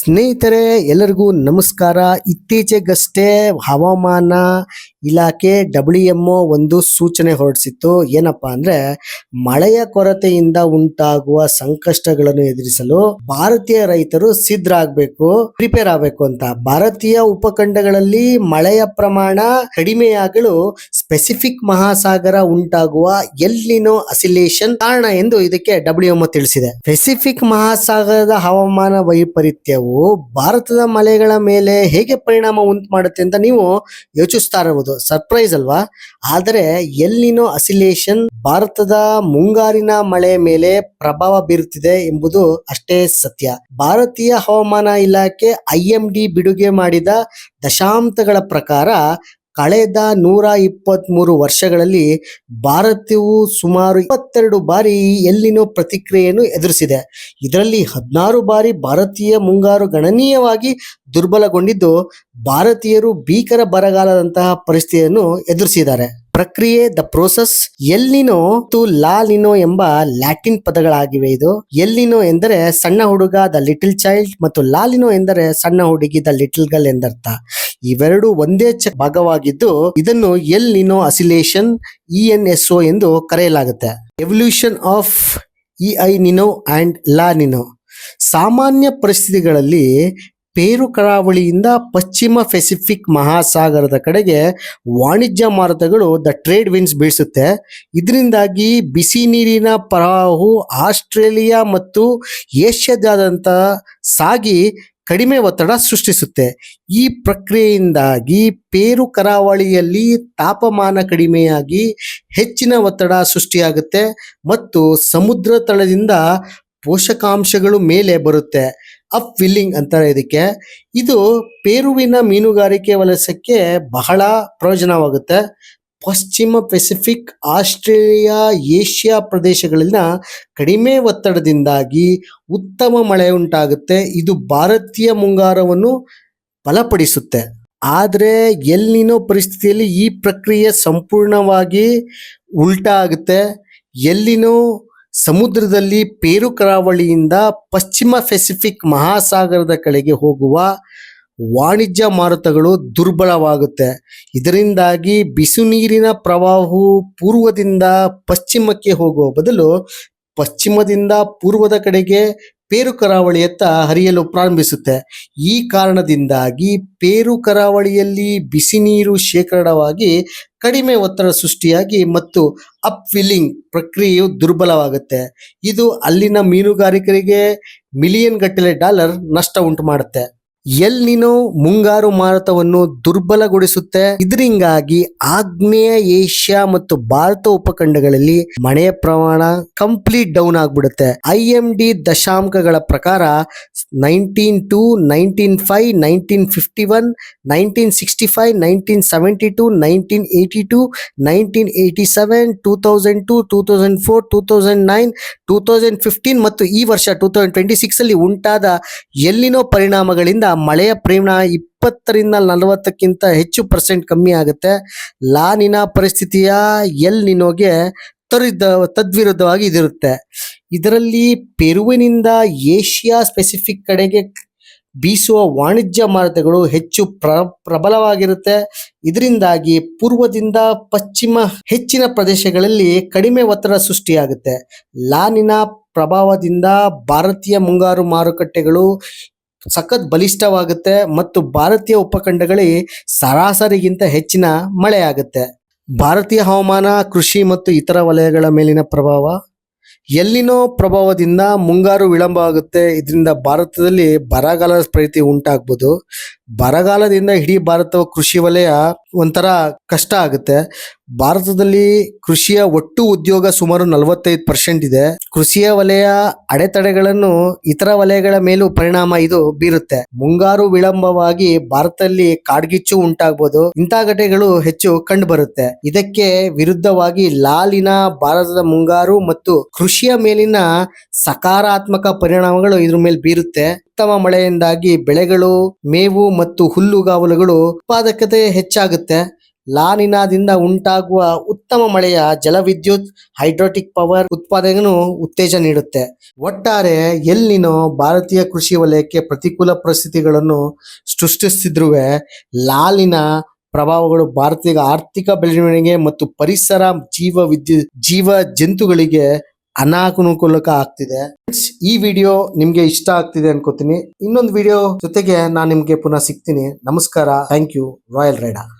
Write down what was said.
ಸ್ನೇಹಿತರೆ, ಎಲ್ಲರಿಗೂ ನಮಸ್ಕಾರ. ಇತ್ತೀಚೆಗಷ್ಟೇ ಹವಾಮಾನ ಇಲಾಖೆ WMO ಒಂದು ಸೂಚನೆ ಹೊರಡಿಸಿತ್ತು. ಏನಪ್ಪಾ ಅಂದ್ರೆ, ಮಳೆಯ ಕೊರತೆಯಿಂದ ಉಂಟಾಗುವ ಸಂಕಷ್ಟಗಳನ್ನು ಎದುರಿಸಲು ಭಾರತೀಯ ರೈತರು ಸಿದ್ಧರಾಗಬೇಕು, ಪ್ರಿಪೇರ್ ಆಗಬೇಕು ಅಂತ. ಭಾರತೀಯ ಉಪಖಂಡಗಳಲ್ಲಿ ಮಳೆಯ ಪ್ರಮಾಣ ಕಡಿಮೆಯಾಗಲು ಸ್ಪೆಸಿಫಿಕ್ ಮಹಾಸಾಗರ ಉಂಟಾಗುವ ಎಲ್ ನಿನೋ ಅಸಿಲೇಷನ್ ಕಾರಣ ಎಂದು ಇದಕ್ಕೆ WMO ತಿಳಿಸಿದೆ. ಪೆಸಿಫಿಕ್ ಮಹಾಸಾಗರದ ಹವಾಮಾನ ವೈಪರೀತ್ಯವು ಭಾರತದ ಮಳೆಗಳ ಮೇಲೆ ಹೇಗೆ ಪರಿಣಾಮ ಉಂಟು ಮಾಡುತ್ತೆ ಅಂತ ನೀವು ಯೋಚಿಸ್ತಾ ಇರಬಹುದು. ಸರ್ಪ್ರೈಸ್ ಅಲ್ವಾ? ಆದರೆ ಎಲ್ ನಿನೋ ಅಸಿಲೇಷನ್ ಭಾರತದ ಮುಂಗಾರಿನ ಮಳೆ ಮೇಲೆ ಪ್ರಭಾವ ಬೀರುತ್ತಿದೆ ಎಂಬುದು ಅಷ್ಟೇ ಸತ್ಯ. ಭಾರತೀಯ ಹವಾಮಾನ ಇಲಾಖೆ IMD ಬಿಡುಗಡೆ ಮಾಡಿದ ದಶಾಂಶಗಳ ಪ್ರಕಾರ ಕಳೆದ 123 ವರ್ಷಗಳಲ್ಲಿ ಭಾರತವು ಸುಮಾರು 22 ಬಾರಿ ಎಲ್ ನಿನೋ ಪ್ರತಿಕ್ರಿಯೆಯನ್ನು ಎದುರಿಸಿದೆ. ಇದರಲ್ಲಿ 16 ಬಾರಿ ಭಾರತೀಯ ಮುಂಗಾರು ಗಣನೀಯವಾಗಿ ದುರ್ಬಲಗೊಂಡಿದ್ದು, ಭಾರತೀಯರು ಭೀಕರ ಬರಗಾಲದಂತಹ ಪರಿಸ್ಥಿತಿಯನ್ನು ಎದುರಿಸಿದ್ದಾರೆ. ಪ್ರಕ್ರಿಯೆ ದ ಪ್ರೋಸೆಸ್. ಎಲ್ ನಿನೋ ಮತ್ತು ಲಾ ನಿನೋ ಎಂಬ ಲ್ಯಾಟಿನ್ ಪದಗಳಾಗಿವೆ. ಇದು ಎಲ್ ನಿನೋ ಎಂದರೆ ಸಣ್ಣ ಹುಡುಗ, ದ ಲಿಟಲ್ ಚೈಲ್ಡ್, ಮತ್ತು ಲಾ ನಿನೋ ಎಂದರೆ ಸಣ್ಣ ಹುಡುಗಿ, ದ ಲಿಟಲ್ ಗರ್ಲ್ ಎಂದರ್ಥ. ಇವೆರಡು ಒಂದೇ ಭಾಗವಾಗಿದ್ದು ಇದನ್ನು ಎಲ್ ನಿನೋ ಅಸಿಲೇಷನ್ ENSO ಎಂದು ಕರೆಯಲಾಗುತ್ತೆ. Evolution of EI Nino and La Nino. ಸಾಮಾನ್ಯ ಪರಿಸ್ಥಿತಿಗಳಲ್ಲಿ ಪೇರು ಕರಾವಳಿಯಿಂದ ಪಶ್ಚಿಮ ಪೆಸಿಫಿಕ್ ಮಹಾಸಾಗರದ ಕಡೆಗೆ ವಾಣಿಜ್ಯ ಮಾರುತಗಳು ದ ಟ್ರೇಡ್ ವಿಂಡ್ಸ್ ಬೀಸುತ್ತೆ. ಇದರಿಂದಾಗಿ ಬಿಸಿ ನೀರಿನ ಪ್ರವಾಹವು ಆಸ್ಟ್ರೇಲಿಯಾ ಮತ್ತು ಏಷ್ಯಾದಾದ್ಯಂತ ಸಾಗಿ ಕಡಿಮೆ ಒತ್ತಡ ಸೃಷ್ಟಿಸುತ್ತೆ. ಈ ಪ್ರಕ್ರಿಯೆಯಿಂದಾಗಿ ಪೇರು ಕರಾವಳಿಯಲ್ಲಿ ತಾಪಮಾನ ಕಡಿಮೆಯಾಗಿ ಹೆಚ್ಚಿನ ಒತ್ತಡ ಸೃಷ್ಟಿಯಾಗುತ್ತೆ ಮತ್ತು ಸಮುದ್ರ ತಳದಿಂದ ಪೋಷಕಾಂಶಗಳು ಮೇಲೆ ಬರುತ್ತೆ. ಅಪ್ ವಿಲ್ಲಿಂಗ್ ಅಂತಾರೆ ಇದಕ್ಕೆ. ಇದು ಪೇರುವಿನ ಮೀನುಗಾರಿಕೆ ವಲಸಕ್ಕೆ ಬಹಳ ಪ್ರಯೋಜನವಾಗುತ್ತೆ. ಪಶ್ಚಿಮ ಪೆಸಿಫಿಕ್, ಆಸ್ಟ್ರೇಲಿಯಾ, ಏಷ್ಯಾ ಪ್ರದೇಶಗಳಲ್ಲಿನ ಕಡಿಮೆ ಒತ್ತಡದಿಂದಾಗಿ ಉತ್ತಮ ಮಳೆ ಉಂಟಾಗುತ್ತೆ. ಇದು ಭಾರತೀಯ ಮುಂಗಾರವನ್ನು ಬಲಪಡಿಸುತ್ತೆ. ಆದರೆ ಎಲ್ ನಿನೋ ಪರಿಸ್ಥಿತಿಯಲ್ಲಿ ಈ ಪ್ರಕ್ರಿಯೆ ಸಂಪೂರ್ಣವಾಗಿ ಉಲ್ಟಾ ಆಗುತ್ತೆ. ಎಲ್ ನಿನೋ ಸಮುದ್ರದಲ್ಲಿ ಪೇರು ಕರಾವಳಿಯಿಂದ ಪಶ್ಚಿಮ ಪೆಸಿಫಿಕ್ ಮಹಾಸಾಗರದ ಕಡೆಗೆ ಹೋಗುವ ವಾಣಿಜ್ಯ ಮಾರುತಗಳು ದುರ್ಬಲವಾಗುತ್ತೆ. ಇದರಿಂದಾಗಿ ಬಿಸಿ ನೀರಿನ ಪ್ರವಾಹವು ಪೂರ್ವದಿಂದ ಪಶ್ಚಿಮಕ್ಕೆ ಹೋಗುವ ಬದಲು ಪಶ್ಚಿಮದಿಂದ ಪೂರ್ವದ ಕಡೆಗೆ ಪೇರು ಕರಾವಳಿಯತ್ತ ಹರಿಯಲು ಪ್ರಾರಂಭಿಸುತ್ತೆ. ಈ ಕಾರಣದಿಂದಾಗಿ ಪೇರು ಕರಾವಳಿಯಲ್ಲಿ ಬಿಸಿ ನೀರು ಶೇಖರಣವಾಗಿ ಕಡಿಮೆ ಒತ್ತಡ ಸೃಷ್ಟಿಯಾಗಿ ಮತ್ತು ಅಪ್ ವಿಲ್ಲಿಂಗ್ ಪ್ರಕ್ರಿಯೆಯು ದುರ್ಬಲವಾಗುತ್ತೆ. ಇದು ಅಲ್ಲಿನ ಮೀನುಗಾರಿಕರಿಗೆ ಮಿಲಿಯನ್ ಗಟ್ಟಲೆ ಡಾಲರ್ ನಷ್ಟ ಉಂಟು ಮಾಡುತ್ತೆ. ಎಲ್ ನಿನೋ ಮುಂಗಾರು ಮಾರುತವನ್ನು ದುರ್ಬಲಗೊಳಿಸುತ್ತೆ. ಇದರಿಂದಾಗಿ ಆಗ್ನೇಯ ಏಷ್ಯಾ ಮತ್ತು ಭಾರತ ಉಪಖಂಡಗಳಲ್ಲಿ ಮಳೆಯ ಪ್ರಮಾಣ ಕಂಪ್ಲೀಟ್ ಡೌನ್ ಆಗ್ಬಿಡುತ್ತೆ. IMD ದಶಾಂಕಗಳ ಪ್ರಕಾರ 1902, 1905, 1951, 1965, 1972, 1982, 1987, 2002, 2004, 2009, 2015 ಮತ್ತು ಈ ವರ್ಷ 2026 ಅಲ್ಲಿ ಉಂಟಾದ ಎಲ್ ನಿನೋ ಪರಿಣಾಮಗಳಿಂದ ಮಳೆಯ ಪರಿಮಾಣ 20ರಿಂದ 40ಕ್ಕಿಂತ ಹೆಚ್ಚು % ಕಮ್ಮಿ ಆಗುತ್ತೆ. ಲಾ ನಿನಾ ಪರಿಸ್ಥಿತಿಯ ಎಲ್ ನಿನೋಗೆ ತದ್ವಿರುದ್ಧವಾಗಿ ಇದಿರುತ್ತೆ. ಇದರಲ್ಲಿ ಪೆರುವಿನಿಂದ ಏಷ್ಯಾ ಪೆಸಿಫಿಕ್ ಕಡೆಗೆ ಬೀಸುವ ವಾಣಿಜ್ಯ ಮಾರುತಗಳು ಹೆಚ್ಚು ಪ್ರಬಲವಾಗಿರುತ್ತೆ. ಇದರಿಂದಾಗಿ ಪೂರ್ವದಿಂದ ಪಶ್ಚಿಮ ಹೆಚ್ಚಿನ ಪ್ರದೇಶಗಳಲ್ಲಿ ಕಡಿಮೆ ಒತ್ತಡ ಸೃಷ್ಟಿಯಾಗುತ್ತೆ. ಲಾ ನಿನಾ ಪ್ರಭಾವದಿಂದ ಭಾರತೀಯ ಮುಂಗಾರು ಮಾರುಕಟ್ಟೆಗಳು ಸಖತ್ ಬಲಿಷ್ಠವಾಗುತ್ತೆ ಮತ್ತು ಭಾರತೀಯ ಉಪಖಂಡಗಳಲ್ಲಿ ಸರಾಸರಿಗಿಂತ ಹೆಚ್ಚಿನ ಮಳೆ ಆಗುತ್ತೆ. ಭಾರತೀಯ ಹವಾಮಾನ, ಕೃಷಿ ಮತ್ತು ಇತರ ವಲಯಗಳ ಮೇಲಿನ ಪ್ರಭಾವ. ಎಲ್ ನಿನೋ ಪ್ರಭಾವದಿಂದ ಮುಂಗಾರು ವಿಳಂಬ ಆಗುತ್ತೆ. ಇದರಿಂದ ಭಾರತದಲ್ಲಿ ಬರಗಾಲದ ಪರಿಸ್ಥಿತಿ ಉಂಟಾಗ್ಬೋದು. ಬರಗಾಲದಿಂದ ಇಡೀ ಭಾರತ ಕೃಷಿ ವಲಯ ಒಂಥರ ಕಷ್ಟ ಆಗುತ್ತೆ. ಭಾರತದಲ್ಲಿ ಕೃಷಿಯ ಒಟ್ಟು ಉದ್ಯೋಗ ಸುಮಾರು 45% ಇದೆ. ಕೃಷಿಯ ವಲಯ ಅಡೆತಡೆಗಳನ್ನು ಇತರ ವಲಯಗಳ ಮೇಲೂ ಪರಿಣಾಮ ಇದು ಬೀರುತ್ತೆ. ಮುಂಗಾರು ವಿಳಂಬವಾಗಿ ಭಾರತದಲ್ಲಿ ಕಾಡ್ಗಿಚ್ಚು ಉಂಟಾಗಬಹುದು. ಇಂತಹ ಘಟನೆಗಳು ಹೆಚ್ಚು ಕಂಡು ಬರುತ್ತೆ. ಇದಕ್ಕೆ ವಿರುದ್ಧವಾಗಿ ಲಾ ನಿನಾ ಭಾರತದ ಮುಂಗಾರು ಮತ್ತು ಕೃಷಿಯ ಮೇಲಿನ ಸಕಾರಾತ್ಮಕ ಪರಿಣಾಮಗಳು ಇದ್ರ ಮೇಲೆ ಬೀರುತ್ತೆ. ಉತ್ತಮ ಮಳೆಯಿಂದಾಗಿ ಬೆಳೆಗಳು, ಮೇವು ಮತ್ತು ಹುಲ್ಲುಗಾವಲುಗಳು ಉತ್ಪಾದಕತೆ ಹೆಚ್ಚಾಗುತ್ತೆ. ಲಾನಿನಾದಿಂದ ಉಂಟಾಗುವ ಉತ್ತಮ ಮಳೆಯ ಜಲವಿದ್ಯುತ್ ಹೈಡ್ರೋಟಿಕ್ ಪವರ್ ಉತ್ಪಾದನೆಗೂ ಉತ್ತೇಜನ ನೀಡುತ್ತೆ. ಒಟ್ಟಾರೆ ಎಲ್ಲಿನೋ ಭಾರತೀಯ ಕೃಷಿ ವಲಯಕ್ಕೆ ಪ್ರತಿಕೂಲ ಪರಿಸ್ಥಿತಿಗಳನ್ನು ಸೃಷ್ಟಿಸಿದ್ರೂ ಲಾಲಿನ ಪ್ರಭಾವಗಳು ಭಾರತೀಯ ಆರ್ಥಿಕ ಬೆಳವಣಿಗೆ ಮತ್ತು ಪರಿಸರ ಜೀವ ಜಂತುಗಳಿಗೆ ಅನಾನುಕೂಲಕ ಆಗ್ತಿದೆ. ಈ ವಿಡಿಯೋ ನಿಮ್ಗೆ ಇಷ್ಟ ಆಗ್ತಿದೆ ಅನ್ಕೋತೀನಿ. ಇನ್ನೊಂದು ವಿಡಿಯೋ ಜೊತೆಗೆ ನಾನು ನಿಮ್ಗೆ ಪುನಃ ಸಿಗ್ತೀನಿ. ನಮಸ್ಕಾರ. Thank you. Royal rider.